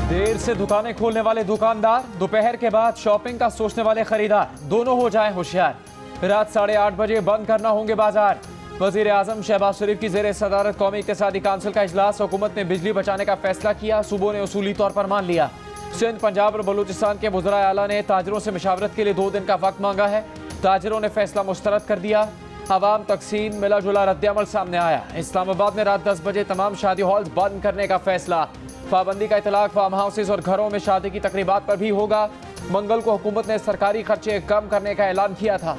देर से दुकानें खोलने वाले दुकानदार, दोपहर के बाद शॉपिंग का सोचने वाले खरीदार, दोनों हो जाएं होशियार। रात 8:30 बजे बंद करना होंगे बाजार। वजीर आजम शहबाज शरीफ की जेर सदारत कौमी इक्तिसादी काउंसिल का इजलास। हुकूमत ने बिजली बचाने का फैसला किया, सूबों ने उसूली तौर पर मान लिया। सिंध, पंजाब और बलूचिस्तान के वज़राए आला ने ताजरों से मशावरत के लिए 2 दिन का वक्त मांगा है। ताजरों ने फैसला मुस्तरद कर दिया। अवाम तकसीम मिला जुला रद्दअमल सामने आया। इस्लामाबाद में रात 10 बजे तमाम शादी हॉल बंद करने का फैसला। पाबंदी का इतलाक फार्म हाउसेज और घरों में शादी की तकरीबात पर भी होगा। मंगल को हुकूमत ने सरकारी खर्चे कम करने का ऐलान किया था।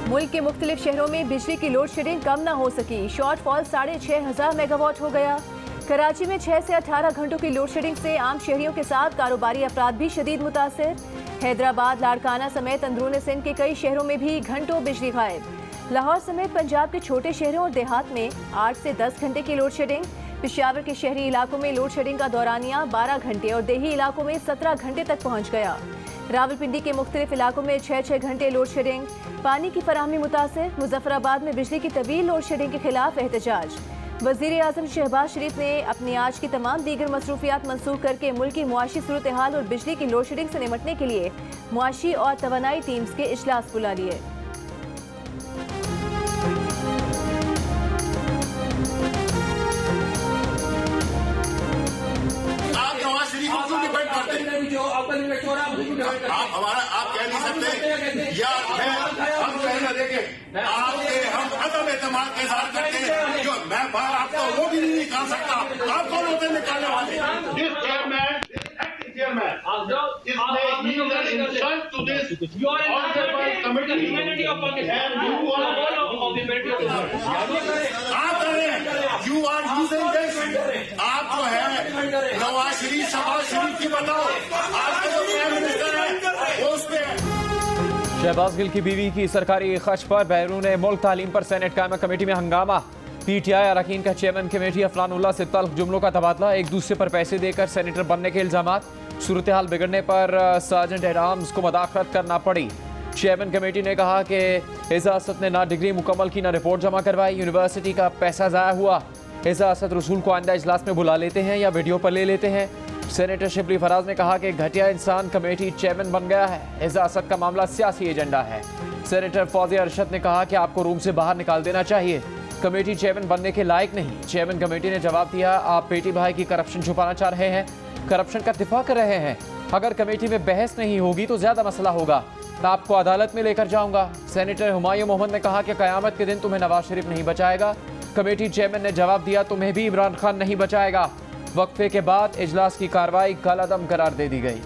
मुल्क के मुख्तलिफ शहरों में बिजली की लोड शेडिंग कम न हो सकी। शॉर्टफॉल 6,500 मेगावाट हो गया। कराची में 6 से 18 घंटों की लोड शेडिंग से आम शहरियों के साथ कारोबारी अफराद भी शदीद मुतासिर। हैदराबाद, लाड़काना समेत अंदरूनी सिंध के कई शहरों में भी घंटों बिजली गायब। लाहौर समेत पंजाब के छोटे शहरों और देहात में 8 से 10 घंटे की लोड शेडिंग। पेशावर के शहरी इलाकों में लोड शेडिंग का दौरानिया 12 घंटे और देही इलाकों में 17 घंटे तक पहुँच गया। रावलपिंडी के मुख्तलिफ इलाकों में 6-6 घंटे लोड शेडिंग। पानी की फराहमी मुतासिर। मुजफ्फराबाद में बिजली की तवील लोड शेडिंग के खिलाफ एहतजाज। वजीर आजम शहबाज शरीफ ने अपनी आज की तमाम दीगर मसरूफियात मनसूख करके मुल्क की मुआशी सूरत हाल और बिजली की लोड शेडिंग से निपटने के लिए मुआशी और तवानाई टीम्स के इजलास बुला लिए। आप कह नहीं सकते या हम कहना देखें हम अदम एतमाद के साथ करते हैं जो मैं बाहर आपको वो भी नहीं निकाल सकता। आप कौन होते निकालने वाले? दिस चेयरमैन, एक्टिंग चेयरमैन, इसने insult to this honourable committee and you you are using this. आप जो है नवाज शरीफ, शहबाज शरीफ की बताओ, आपका जो प्राइम मिनिस्टर है वो उस पे शहबाज गिल की बीवी की सरकारी खर्च पर बैरून मुल्क तालीम पर सेनेट कायमा कमेटी में हंगामा। पीटीआई अरकान का चेयरमैन कमेटी अफलानुल्लाह से तल्ख जुमलों का तबादला। एक दूसरे पर पैसे देकर सेनेटर बनने के इल्जामात। सूरत हाल बिगड़ने पर सार्जेंट एट आर्म्स को मदाखलत करना पड़ी। चेयरमैन कमेटी ने कहा कि इजाजत ने ना डिग्री मुकम्मल की, ना रिपोर्ट जमा करवाई। यूनिवर्सिटी का पैसा ज़ाया हुआ। इजाजत रसूल को आइंदा इजलास में बुला लेते हैं या वीडियो पर ले लेते हैं। सेनेटर शिबली फराज ने कहा कि घटिया इंसान कमेटी चेयरमैन बन गया है। इजाजत का मामला सियासी एजेंडा है। सेनेटर फौजिया अरशद ने कहा कि आपको रूम से बाहर निकाल देना चाहिए, कमेटी चेयरमैन बनने के लायक नहीं। चेयरमैन कमेटी ने जवाब दिया, आप पेटी भाई की करप्शन छुपाना चाह रहे हैं, करप्शन का दिफा कर रहे हैं। अगर कमेटी में बहस नहीं होगी तो ज्यादा मसला होगा, मैं आपको अदालत में लेकर जाऊंगा। सेनेटर हुमायूं मोहम्मद ने कहा कि कयामत के दिन तुम्हें नवाज शरीफ नहीं बचाएगा। कमेटी चेयरमैन ने जवाब दिया, तुम्हें भी इमरान खान नहीं बचाएगा। वक्फे के बाद इजलास की कार्रवाई कलअदम करार दे दी गई।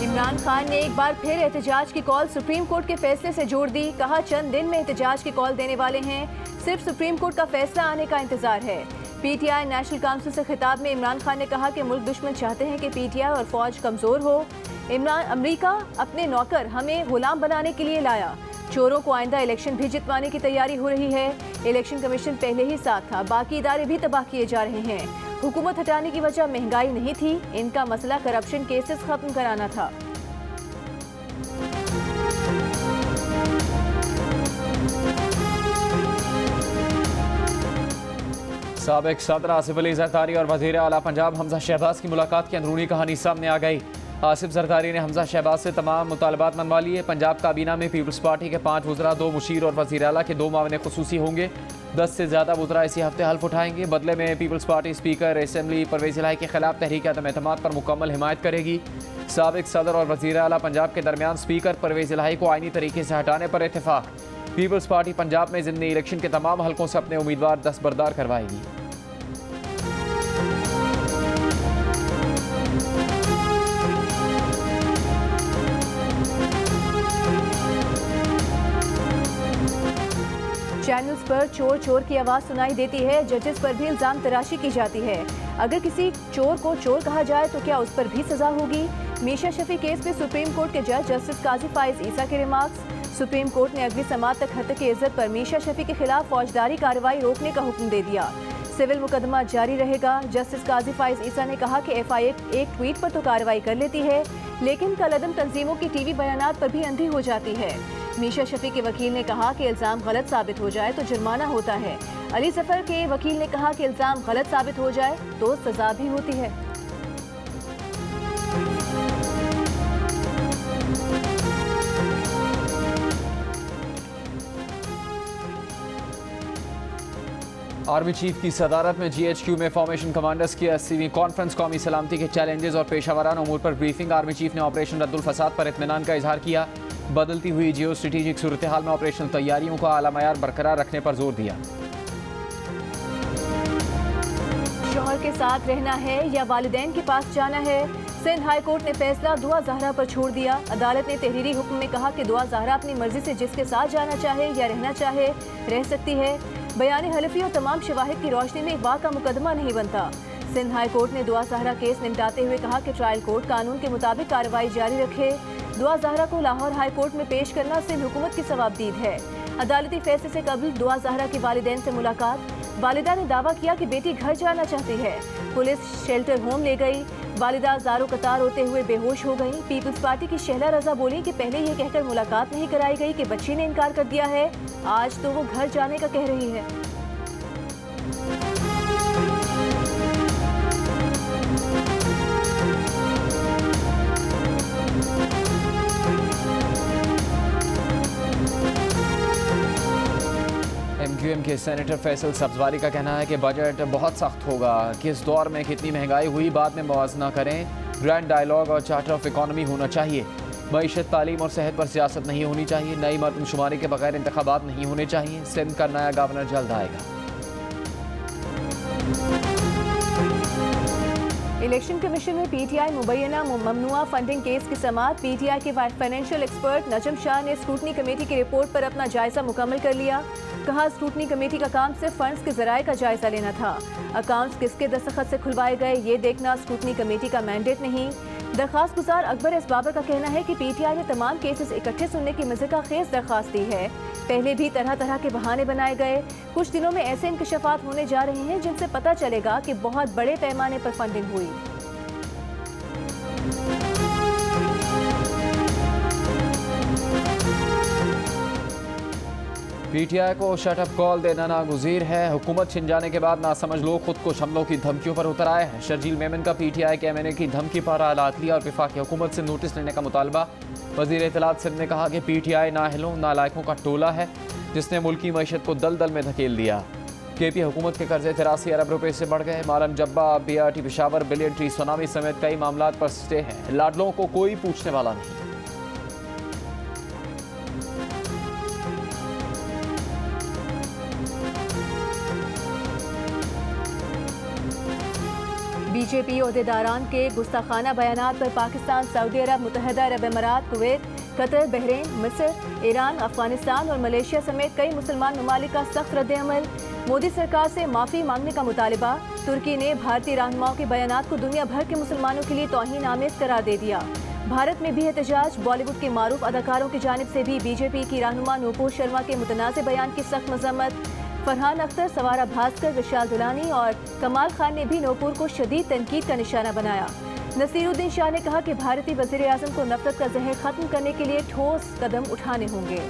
इमरान खान ने एक बार फिर एहतजाज की कॉल सुप्रीम कोर्ट के फैसले से जोड़ दी। कहा, चंद दिन में एहतजाज की कॉल देने वाले हैं, सिर्फ सुप्रीम कोर्ट का फैसला आने का इंतजार है। पीटीआई नेशनल काउंसिल से खिताब में इमरान खान ने कहा कि मुल्क दुश्मन चाहते हैं कि पीटीआई और फौज कमजोर हो। अमेरिका अपने नौकर हमें गुलाम बनाने के लिए लाया। चोरों को आइंदा इलेक्शन भी जितवाने की तैयारी हो रही है। इलेक्शन कमीशन पहले ही साथ था, बाकी इदारे भी तबाह किए जा रहे हैं। हुकूमत हटाने की वजह महंगाई नहीं थी, इनका मसला करप्शन केसेस खत्म कराना था। साबिक सदर आसिफ अली जरदारी और वज़ीर आला पंजाब हमजा शहबाज की मुलाकात की अंदरूनी कहानी सामने आ गई। आसिफ जरदारी ने हमजा शहबाज से तमाम मुतालबात मनवा लिए। पंजाब काबीना में पीपल्स पार्टी के 5 वज़रा, 2 मुशीर और वज़ीर आला के 2 मावन खुसूसी होंगे। 10 से ज़्यादा वज़रा इसी हफ्ते हल्फ उठाएंगे। बदले में पीपल्स पार्टी स्पीकर असेंबली परवेज़ इलाही के खिलाफ तहरीक अदम एतमाद पर मुकम्मल हिमायत करेगी। साबिक सदर और वज़ीर आला पंजाब के दरमियान स्पीकर परवेज़ इलाही को आइनी तरीके से हटाने पर इत्तेफाक। पीपल्स पार्टी पंजाब में ज़िमनी इलेक्शन के तमाम हल्कों से अपने उम्मीदवार दस्तबरदार करवाएगी। चैनल्स पर चोर चोर की आवाज़ सुनाई देती है। जजेस पर भी इल्ज़ाम तराशी की जाती है। अगर किसी चोर को चोर कहा जाए तो क्या उस पर भी सजा होगी? मीशा शफी केस में सुप्रीम कोर्ट के जज जस्टिस काजी फाइज ईसा के रिमार्क्स। सुप्रीम कोर्ट ने अगली समाअत तक हत्या की इज्जत पर मीशा शफी के खिलाफ फौजदारी कार्रवाई रोकने का हुक्म दे दिया। सिविल मुकदमा जारी रहेगा। जस्टिस काजी फाइज ईसा ने कहा कि एफआईए एक ट्वीट पर तो कार्रवाई कर लेती है, लेकिन कलअदम तंजीमों की टीवी बयानात पर भी अंधी हो जाती है। मीशा शफी के वकील ने कहा कि इल्जाम गलत साबित हो जाए तो जुर्माना होता है। अली जफर के वकील ने कहा कि इल्जाम गलत साबित हो जाए तो सजा भी होती है। आर्मी चीफ की सदारत में GHQ में फॉर्मेशन कमांडर्स की 80वीं कॉन्फ्रेंस कौमी सलामती के चैलेंजेस और पेशावराना उमूर पर ब्रीफिंग। आर्मी चीफ ने ऑपरेशन रद्दुल फसाद पर इत्मीनान का इजहार किया। बदलती हुई जियो स्ट्रेटेजिक सूरत हाल में ऑपरेशनल तैयारियों का आला मयार बरकरार रखने पर जोर दिया। शौहर के साथ रहना है या वालिदैन के पास जाना है, सिंध हाई कोर्ट ने फैसला दुआ ज़हरा पर छोड़ दिया। अदालत ने तहरीरी हुक्म में कहा कि दुआ ज़हरा अपनी मर्जी से जिसके साथ जाना चाहे या रहना चाहे रह सकती है। बयान हलफी और तमाम शवाहिद की रोशनी में इगवा का मुकदमा नहीं बनता। सिंध हाई कोर्ट ने दुआ ज़हरा केस निपटाते हुए कहा कि ट्रायल कोर्ट कानून के मुताबिक कार्रवाई जारी रखे। दुआ ज़हरा को लाहौर हाई कोर्ट में पेश करना सिंध हुकूमत की सवाबदीद है। अदालती फैसले से कबल दुआ ज़हरा के वालिदैन से मुलाकात। वालिदा ने दावा किया कि बेटी घर जाना चाहती है। पुलिस शेल्टर होम ले गई। वालिदा ज़ारो कतार होते हुए बेहोश हो गई। पीपल्स पार्टी की शहला रजा बोली कि पहले ये कहकर मुलाकात नहीं कराई गई कि बच्ची ने इनकार कर दिया है, आज तो वो घर जाने का कह रही है। MQM के सेनेटर फैसल सब्जवारी का कहना है कि बजट बहुत सख्त होगा। किस दौर में कितनी महंगाई हुई बाद में मुआवजा करें। ग्रैंड डायलॉग और चार्टर ऑफ इकॉनमी होना चाहिए। मईशत, तालीम और सेहत पर सियासत नहीं होनी चाहिए। नई मर्दमशुमारी के बगैर इंतखाबात नहीं होने चाहिए। सिंध का नया गवर्नर जल्द आएगा। इलेक्शन कमीशन में PTI मुबैना ममनुआ फंडिंग केस की समाअत। PTI के फाइनेंशियल एक्सपर्ट नजम शाह ने स्क्रूटनी कमेटी की रिपोर्ट पर अपना जायजा मुकम्मल कर लिया। कहा, स्क्रूटनी कमेटी का काम सिर्फ फंड्स के जराये का जायजा लेना था। अकाउंट्स किसके दस्तखत से खुलवाए गए ये देखना स्क्रूटनी कमेटी का मैंडेट नहीं। दरखास्त गुजार अकबर एस बाबर का कहना है कि PTI ने तमाम केसेस इकट्ठे सुनने की मज़ीदा खेज दरखास्त दी है। पहले भी तरह तरह के बहाने बनाए गए। कुछ दिनों में ऐसे इंकशाफात होने जा रहे हैं जिनसे पता चलेगा कि बहुत बड़े पैमाने पर फंडिंग हुई। PTI को शटअप कॉल देना नागुज़ीर है। हुकूमत छिन जाने के बाद नासमझ लोग खुद को हमलों की धमकियों पर उतर आए हैं। शर्जील मेमन का PTI के MNA की धमकी पर आलातलिया और वफाकी हुकूमत से नोटिस लेने का मुतालबा। वज़ीर इत्तलात सिंध ने कहा कि PTI नाअहलों नालायकों का टोला है जिसने मुल्की मईशत को दलदल में धकेल दिया। KP हुकूमत के कर्जे 83 अरब रुपए से बढ़ गए। मारम जब्बा, BRT Peshawar, billion tree tsunami समेत कई मामलात पर स्टे हैं। लाडलों को कोई पूछने वाला नहीं। BJP ओहदेदारान के गुस्ताखाना बयानात पर पाकिस्तान, सऊदी अरब, मुत्तहिदा अरब अमारात, कुवैत, कतर, बहरीन, मिस्र, ईरान, अफगानिस्तान और मलेशिया समेत कई मुसलमान ममालिक का सख्त रद्द-ए-अमल। मोदी सरकार से माफ़ी मांगने का मुतालबा। तुर्की ने भारतीय रहनुमाओं के बयानात को दुनिया भर के मुसलमानों के लिए तौहीन आमेज करार दे दिया। भारत में भी एहतजाज। बॉलीवुड के मारूफ अदाकारों की जानिब से भी BJP की रहनुमा नूपुर शर्मा के मुतनाज़ बयान की सख्त मजम्मत। फरहान अख्तर, सवारा भास्कर, विशाल दुलानी और कमाल खान ने भी नूपुर को शदीद तनकीद का निशाना बनाया। नसीरुद्दीन शाह ने कहा कि भारतीय वज़ीर आज़म को नफरत का जहर खत्म करने के लिए ठोस कदम उठाने होंगे।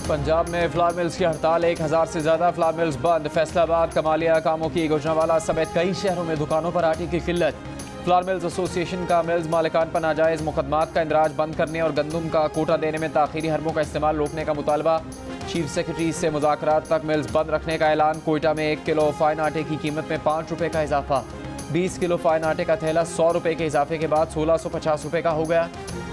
पंजाब में फ्लावर मिल्स की हड़ताल। 1000 से ज्यादा फ्लावर मिल्स बंद। फैसलाबाद, कमालिया, कामोकी, गुजरांवाला समेत कई शहरों में दुकानों पर आटे की किल्लत। फ्लावर मिल्स एसोसिएशन का मिल्स मालिकान पर नाजायज़ मुकदमात का इंदराज बंद करने और गंदम का कोटा देने में ताखीरी हरबों का इस्तेमाल रोकने का मुतालबा। चीफ सेक्रेटरी से मुज़ाकरात तक मिल्स बंद रखने का ऐलान। कोयटा में 1 किलो फाइन आटे की कीमत में 5 रुपये का इजाफा। 20 किलो फाइन आटे का थैला 100 रुपये के इजाफे के बाद 1650 रुपये का हो गया।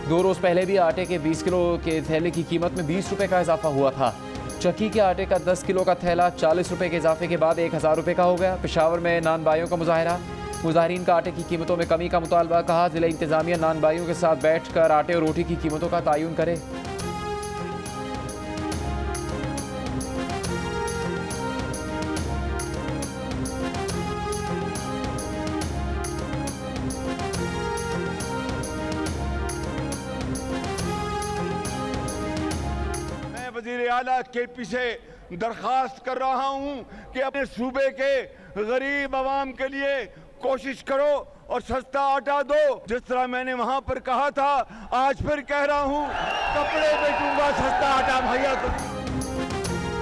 2 रोज़ पहले भी आटे के 20 किलो के थैले की कीमत में 20 रुपये का इजाफा हुआ था। चक्की के आटे का 10 किलो का थैला 40 रुपये के इजाफे के बाद 1000 रुपये का हो गया। पेशावर में नान बाइयों का मुजाहरा। मुजाहरीन का आटे की कीमतों में कमी का मुतालबा। कहा, जिला इंतजामिया नान बाइयों के साथ बैठ कर आटे और रोटी की कीमतों का तयन करे। वजीर आला KP से दरख्वास्त कर रहा हूं कि अपने सूबे के गरीब आवाम के लिए कोशिश करो और सस्ता आटा दो। जिस तरह मैंने वहां पर कहा था, आज फिर कह रहा हूं, कपड़े बेचूंगा, सस्ता आटा मुहैया करो।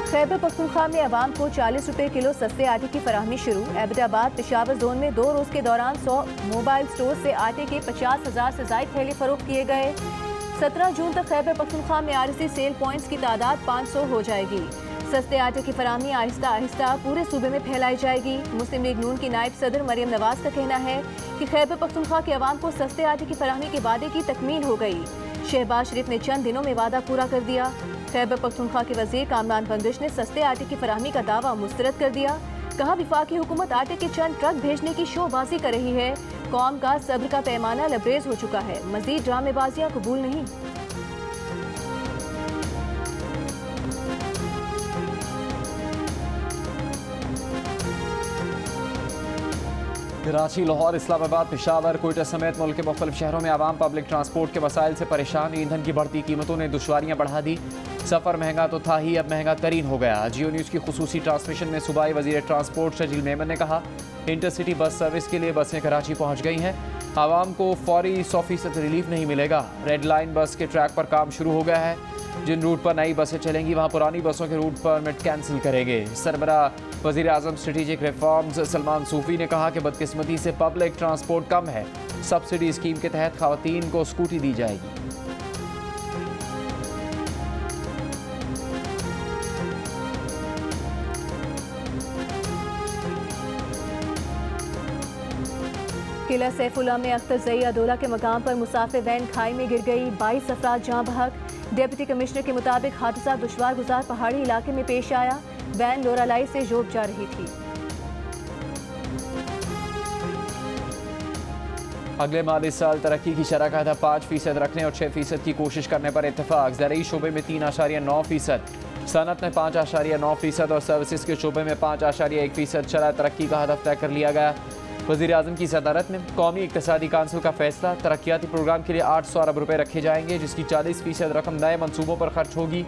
खैबर पख्तूनख्वा में आवाम को 40 रुपए किलो सस्ते आटे की फराहमी शुरू। एबटाबाद पेशावर जोन में 2 रोज के दौरान 100 मोबाइल स्टोर से आटे के 50,000 से ज्यादा थैले फरोख्त किए गए। 17 जून तक खैबर पख्तूनख्वा में RC सेल पॉइंट्स की तादाद 500 हो जाएगी। सस्ते आटे की फराहमी आहिस्ता आहिस्ता पूरे सूबे में फैलाई जाएगी। मुस्लिम लीग नून की नायब सदर मरियम नवाज का कहना है कि खैबर पख्तूनख्वा के अवाम को सस्ते आटे की फराहमी के वादे की तकमील हो गई। शहबाज शरीफ ने चंद दिनों में वादा पूरा कर दिया। खैबर पख्तूनख्वा के वजीर कामरान बंदिश ने सस्ते आटे की फराहमी का दावा मुस्तरद कर दिया। कहा, विफाकी हुकूमत आटे के चंद ट्रक भेजने की शोबाजी कर रही है। कौम का सब्र का पैमाना लबरेज हो चुका है। मजीद ड्रामेबाजियां कबूल नहीं। कराची, लाहौर, इस्लामाबाद, पेशावर, कोयटा समेत मुल्क के मुख्तलिफ शहरों में आवाम पब्लिक ट्रांसपोर्ट के वसाइल से परेशान। ईंधन की बढ़ती कीमतों ने दुश्वारियां बढ़ा दी। सफ़र महंगा तो था ही, अब महंगा तरीन हो गया। जियो न्यूज़ की खुसूसी ट्रांसमिशन में सूबाई वजीर ट्रांसपोर्ट शजील मेमन ने कहा, इंटरसिटी बस सर्विस के लिए बसें कराची पहुँच गई हैं। आवाम को फौरी 100% रिलीफ नहीं मिलेगा। रेड लाइन बस के ट्रैक पर काम शुरू हो गया है। जिन रूट पर नई बसें चलेंगी वहाँ पुरानी बसों के रूट परमिट कैंसिल करेंगे। सरबरा वज़ीर आज़म स्ट्रेटेजिक रिफॉर्म्स सलमान सूफी ने कहा कि बदकिस्मती से पब्लिक ट्रांसपोर्ट कम है। सब्सिडी स्कीम के तहत ख़वातीन को स्कूटी दी जाएगी। किला सैफुल्ला में अख्तर जई अदौला के मकाम पर मुसाफिर वैन खाई में गिर गई। 22 अफराद जाँ बहक। डिप्टी कमिश्नर के मुताबिक हादसा दुश्वार गुजार पहाड़ी इलाके में पेश आया। वैन लोरालाई से जोब जा रही थी। अगले माली साल तरक्की की शरह का 5% रखने और 6% की कोशिश करने पर इत्तेफाक। ज़राई शोबे में 3.9%, सनत में 5.9% और सर्विसेज के शोबे में 5.1% शरह तरक्की का हदफ तय कर लिया गया। वज़ीर आज़म की सदारत में कौमी इक़्तिसादी काउंसिल का फैसला, तरक्याती प्रोग्राम के लिए 800 अरब रुपये रखे जाएंगे, जिसकी 40% रकम नए मनसूबों पर खर्च होगी।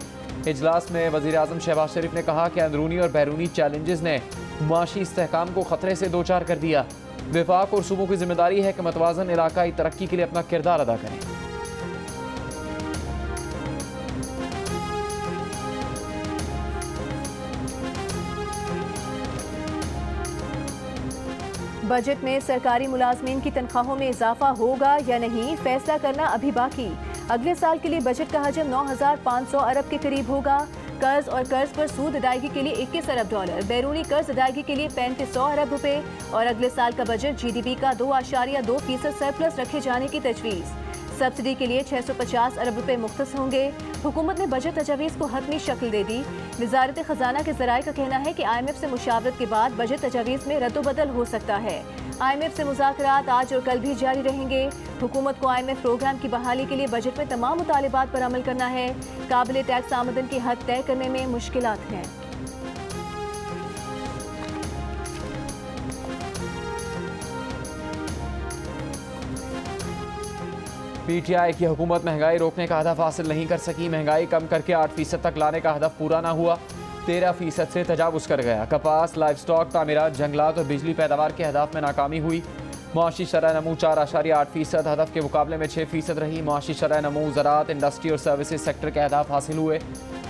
इजलास में वज़ीर आज़म शहबाज शरीफ ने कहा कि अंदरूनी और बैरूनी चैलेंजेस ने मुआशी इस्तेहकाम को ख़तरे से दो चार कर दिया। वफाक और सूबों की जिम्मेदारी है कि मतवाज़न इलाकाई तरक्की के लिए अपना किरदार अदा करें। बजट में सरकारी मुलाजमीन की तनख्वाहों में इजाफा होगा या नहीं, फैसला करना अभी बाकी। अगले साल के लिए बजट का हजम 9,500 अरब के करीब होगा। कर्ज और कर्ज पर सूद अदायगी के लिए 21 अरब डॉलर, बैरूनी कर्ज अदायगी के लिए 3500 अरब रुपए और अगले साल का बजट GDP का 2.2% सरप्लस रखे जाने की तजवीज़। सब्सिडी के लिए 650 अरब रुपए मुख्तस होंगे। हुकूमत ने बजट तजावीज़ को हतमी शक्ल दे दी। वजारत खजाना के ज़राए का कहना है कि IMF से मुशावरत के बाद बजट तजावीज़ में रद्दोबदल हो सकता है। IMF से मुज़ाकरात आज और कल भी जारी रहेंगे। हुकूमत को IMF प्रोग्राम की बहाली के लिए बजट में तमाम मुतालिबात पर अमल करना है। काबिल टैक्स आमदन की हद तय करने में मुश्किलात हैं। PTI की हुकूमत महंगाई रोकने का हदफ हासिल नहीं कर सकी। महंगाई कम करके 8% तक लाने का हदफ पूरा ना हुआ, 13% से तजावुज़ कर गया। कपास, लाइफ स्टॉक, तामीरात, जंगलात और बिजली पैदावार के हदफ में नाकामी हुई। मुआशी शरह नमू 4.8%, हदफ के मुकाबले में 6% रही। मुआशी शरह नमू ज़राअत, इंडस्ट्री और सर्विसेज सेक्टर के हदफ हासिल हुए।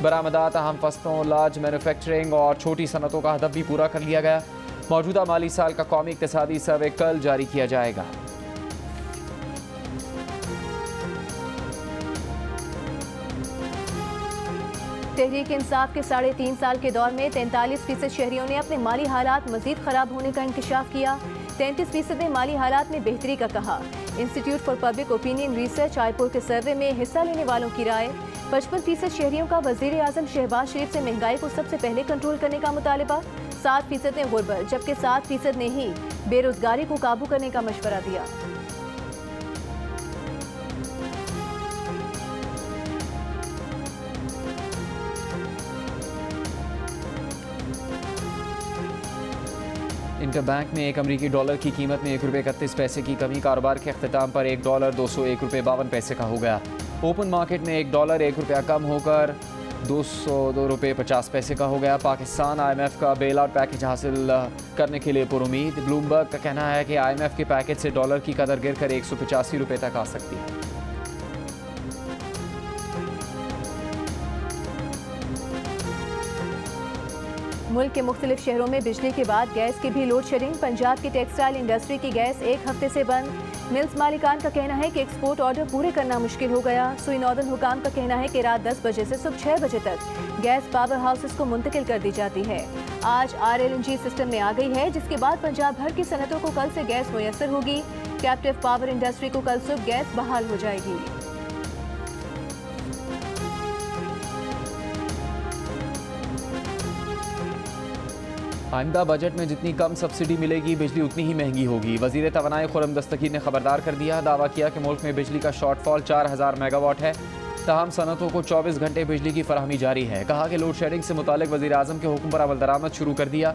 बरामदात, अहम फसलों, लार्ज मैन्युफैक्चरिंग और छोटी सनतों का हदफ भी पूरा कर लिया गया। मौजूदा माली साल का कौमी इक़्तिसादी सर्वे कल जारी किया जाएगा। तहरीक इंसाफ के 3.5 साल के दौर में 43% शहरियों ने अपने माली हालात मजीद खराब होने का इंकशाफ किया। 33% ने माली हालात में बेहतरी का कहा। इंस्टीट्यूट फॉर पब्लिक ओपिनियन रिसर्च आईपुर के सर्वे में हिस्सा लेने वालों की राय। 55% शहरियों का वजीर आज़म शहबाज शरीफ से महंगाई को सबसे पहले कंट्रोल करने का मुतालबा। 7% ने गुर्बत, जबकि 7% ने ही बेरोजगारी को काबू करने का मशवरा दिया। इंटरबैंक में एक अमरीकी डॉलर की कीमत में ₹1.31 की कमी। कारोबार के अख्ताम पर $1 201.52 का हो गया। ओपन मार्केट में $1 1 रुपया कम होकर ₹202.50 का हो गया। पाकिस्तान IMF का बेल आउट पैकेज हासिल करने के लिए पुरुमीद। ब्लूमबर्ग का कहना है कि IMF के पैकेज से डॉलर की कदर गिरकर ₹185 तक आ सकती है। मुल्क के मुख्तलिफ शहरों में बिजली के बाद गैस की भी लोड शेडिंग। पंजाब की टेक्सटाइल इंडस्ट्री की गैस एक हफ्ते से बंद। मिल्स मालिकान का कहना है कि एक्सपोर्ट ऑर्डर पूरे करना मुश्किल हो गया। सुई नॉर्दर्न हुकाम का कहना है कि रात 10 बजे से सुबह 6 बजे तक गैस पावर हाउसेस को मुंतकिल कर दी जाती है। आज RLNG सिस्टम में आ गई है, जिसके बाद पंजाब भर की सनतों को कल से गैस मुयस्सर होगी। कैप्टिव पावर इंडस्ट्री को कल सुबह गैस बहाल हो जाएगी। आइंदा बजट में जितनी कम सब्सिडी मिलेगी बिजली उतनी ही महंगी होगी। वज़ीर तवानाई खुर्रम दस्तगीर ने खबरदार कर दिया। दावा किया कि मुल्क में बिजली का शॉर्टफॉल 4000 मेगावाट है। तमाम सनतों को 24 घंटे बिजली की फराहमी जारी है। कहा कि लोड शेडिंग से मुतालिक वज़ीर आज़म के हुक्म पर अमल दरामद शुरू कर दिया।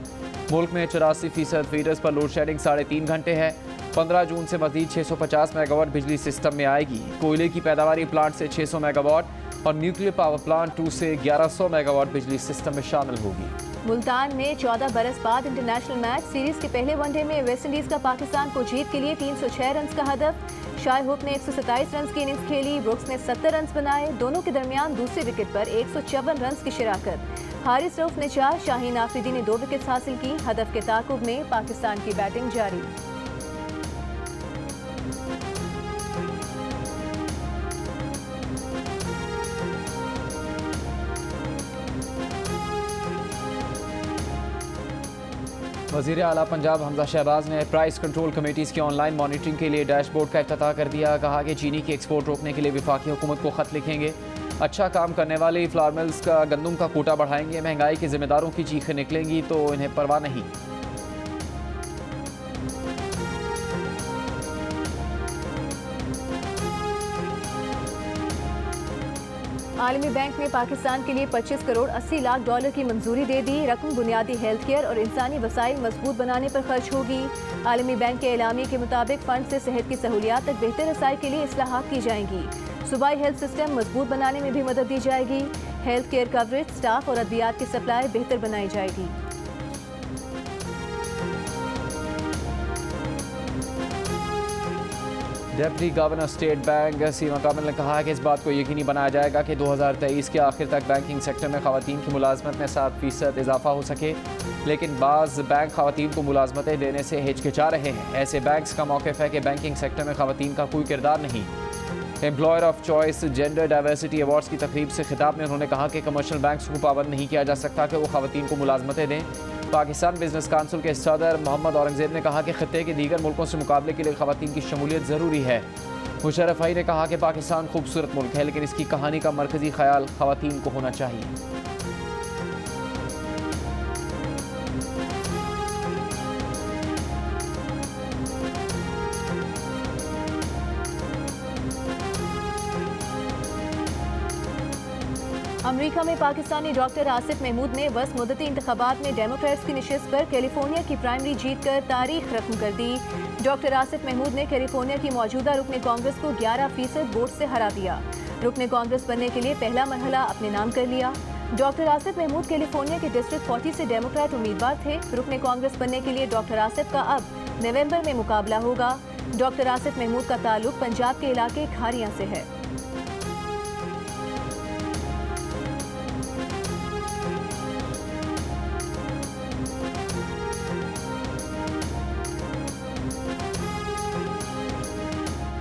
मुल्क में 84% फीडर्स पर लोड शेडिंग 3.5 घंटे है। 15 जून से मजीद 650 मेगावाट बिजली सिस्टम में आएगी। कोयले की पैदावारी प्लांट से 600 मेगावाट और न्यूक्लियर पावर प्लांट 2 से 1100 मेगावाट बिजली सिस्टम में शामिल होगी। मुल्तान में 14 बरस बाद इंटरनेशनल मैच। सीरीज के पहले वनडे में वेस्टइंडीज का पाकिस्तान को जीत के लिए 306 रन का हदफ। शाय होप ने 127 रन की इनिंग्स खेली। ब्रुक्स ने 70 रन बनाए। दोनों के दरमियान दूसरी विकेट पर 154 रन की शिराकत। हारिस रऊफ ने 4, शाहीन आफरीदी ने 2 विकेट हासिल की। हदफ के ताकुब में पाकिस्तान की बैटिंग जारी। वज़ीर आला पंजाब हमजा शहबाज ने प्राइस कंट्रोल कमेटीज़ की ऑनलाइन मॉनिटरिंग के लिए डैशबोर्ड का इफ्तिताह कर दिया। कहा कि चीनी की एक्सपोर्ट रोकने के लिए वफाकी हुकूमत को ख़त लिखेंगे। अच्छा काम करने वाले फ्लावर मिल्स का गंदम का कोटा बढ़ाएंगे। महंगाई के जिम्मेदारों की चीखें निकलेंगी तो इन्हें परवाह नहीं। आलमी बैंक ने पाकिस्तान के लिए 25 करोड़ 80 लाख डॉलर की मंजूरी दे दी। रकम बुनियादी हेल्थ केयर और इंसानी वसाइल मजबूत बनाने पर खर्च होगी। आलमी बैंक के एलामी के मुताबिक फंड से सेहत की सहूलियात तक बेहतर रसाई के लिए इस्लाहात की जाएंगी। सूबाई हेल्थ सिस्टम मजबूत बनाने में भी मदद दी जाएगी। हेल्थ केयर कवरेज, स्टाफ और अद्वियात की सप्लाई बेहतर बनाई जाएगी। डिप्टी गवर्नर स्टेट बैंक सीमा कामिल ने कहा कि इस बात को यकीनी बनाया जाएगा कि 2023 के आखिर तक बैंकिंग सेक्टर में खवातीन की मुलाजमत में 7% इजाफा हो सके, लेकिन बाज़ बैंक खवातीन को मुलाजमतें देने से हिचकिचा रहे हैं। ऐसे बैंक्स का मौक़िफ़ है कि बैंकिंग सेक्टर में खवातीन का कोई किरदार नहीं। Employer of choice gender diversity awards की तकरीब से खिताब में उन्होंने कहा कि कमर्शियल बैंक्स को पाबंद नहीं किया जा सकता कि वो खवातीन को मुलाजमतें दें। पाकिस्तान बिजनेस काउंसिल के सदर मोहम्मद औरंगजेब ने कहा कि खित्ते के दीगर मुल्कों से मुकाबले के लिए खवातीन की शमूलियत ज़रूरी है। मुशर्रफ भाई ने कहा कि पाकिस्तान खूबसूरत मुल्क है, लेकिन इसकी कहानी का मरकज़ी ख्याल खवातीन को होना चाहिए। अमेरिका में पाकिस्तानी डॉक्टर आसिफ महमूद ने वस मुद्दती इंतखाबात में डेमोक्रेट्स की निशिस्त पर कैलिफोर्निया की प्राइमरी जीत कर तारीख रकम कर दी। डॉक्टर आसिफ महमूद ने कैलिफोर्निया की मौजूदा रुकने कांग्रेस को 11% वोट से हरा दिया। रुकने कांग्रेस बनने के लिए पहला मरहला अपने नाम कर लिया। डॉक्टर आसिफ महमूद कैलिफोर्निया के डिस्ट्रिक्ट 40 से डेमोक्रेट उम्मीदवार थे। रुकने कांग्रेस बनने के लिए डॉक्टर आसिफ का अब नवंबर में मुकाबला होगा। डॉक्टर आसिफ महमूद का ताल्लुक पंजाब के इलाके खारियां से है।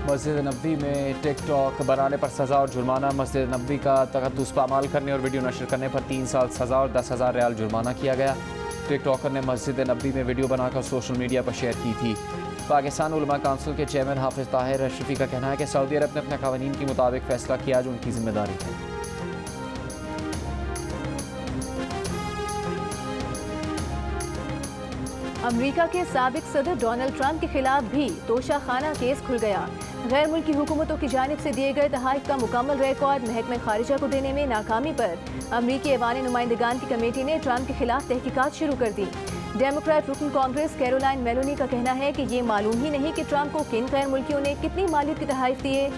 मस्जिद नबवी में टिकटॉक बनाने पर सज़ा और जुर्माना। मस्जिद नबवी का तकद्दुस पामाल करने और वीडियो नशर करने पर 3 साल सज़ा और 10,000 रियाल जुर्माना किया गया। टिकटॉकर ने मस्जिद नबवी में वीडियो बनाकर सोशल मीडिया पर शेयर की थी। पाकिस्तान उलमा काउंसिल के चेयरमैन हाफिज ताहिर अशरफी का कहना है कि सऊदी अरब ने अपने कानून के मुताबिक फैसला किया जो उनकी जिम्मेदारी है। अमेरिका के साबिक सदर डोनाल्ड ट्रंप के खिलाफ भी तोशाखाना केस खुल गया। गैर मुल्की हुकूमतों की जानिब से दिए गए तहाइफ का मुकम्मल रिकॉर्ड महकमे खारिजा को देने में नाकामी पर अमरीकी ऐवान नुमाइंदगान की कमेटी ने ट्रंप के खिलाफ तहकीकात शुरू कर दी। डेमोक्रेट रुकन कांग्रेस कैरोलाइन मेलोनी का कहना है कि ये मालूम ही नहीं कि ट्रंप को किन गैर मुल्कियों ने कितनी मालियत के तहाइफ दिए।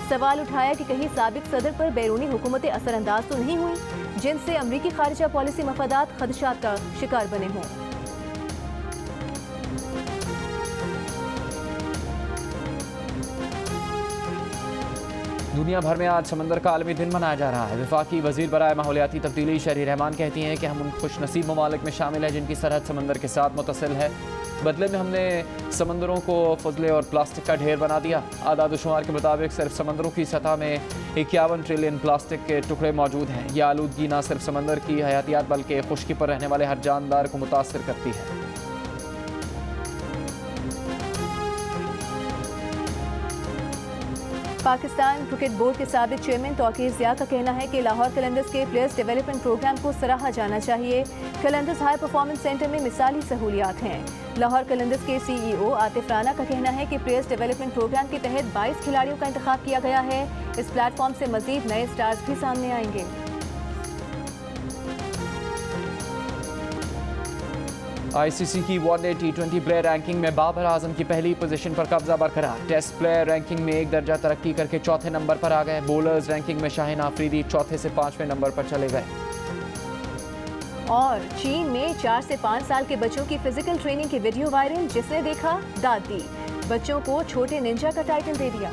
सवाल उठाया कि कहीं साबिक सदर पर बैरूनी हुकूमतें असरअंदाज तो नहीं हुई जिनसे अमरीकी खारिजा पॉलिसी मफादात खदशात का शिकार बने हों। दुनिया भर में आज समंदर का आलमी दिन मनाया जा रहा है। वफाकी वजीर बराए माहौलियाती तब्दीली शहरी रहमान कहती हैं कि हम उन खुशनसीब ममालिक में शामिल हैं जिनकी सरहद समंदर के साथ मुतसिल है। बदले में हमने समंदरों को फजले और प्लास्टिक का ढेर बना दिया। आदाद शुमार के मुताबिक सिर्फ समंदरों की सतह में 51 ट्रिलियन प्लास्टिक के टुकड़े मौजूद हैं। यह आलूदगी न सिर्फ समंदर की हयातियात बल्कि खुश्की पर रहने वाले हर जानदार को मुतासर करती है। पाकिस्तान क्रिकेट बोर्ड के साबिक चेयरमैन तौकीर ज़िया का कहना है कि लाहौर कलंदर्स के प्लेयर्स डेवलपमेंट प्रोग्राम को सराहा जाना चाहिए। कलंदर्स हाई परफॉर्मेंस सेंटर में मिसाली सहूलियात हैं। लाहौर कलंदर्स के CEO आतिफ राना का कहना है कि प्लेयर्स डेवलपमेंट प्रोग्राम के तहत 22 खिलाड़ियों का इंतखाब किया गया है। इस प्लेटफॉर्म से मजीद नए स्टार्स भी सामने आएंगे। ICC की वनडे T20 प्लेयर रैंकिंग में बाबर आजम की पहली पोजीशन पर कब्जा बरकरार। टेस्ट प्लेयर रैंकिंग में एक दर्जा तरक्की करके चौथे नंबर पर आ गए। बॉलर्स रैंकिंग में शाहीन आफरीदी चौथे से 5वें नंबर पर चले गए। और चीन में 4 से 5 साल के बच्चों की फिजिकल ट्रेनिंग की वीडियो वायरल, जिसने देखा दाद दी। बच्चों को छोटे निंजा का टाइटल दे दिया।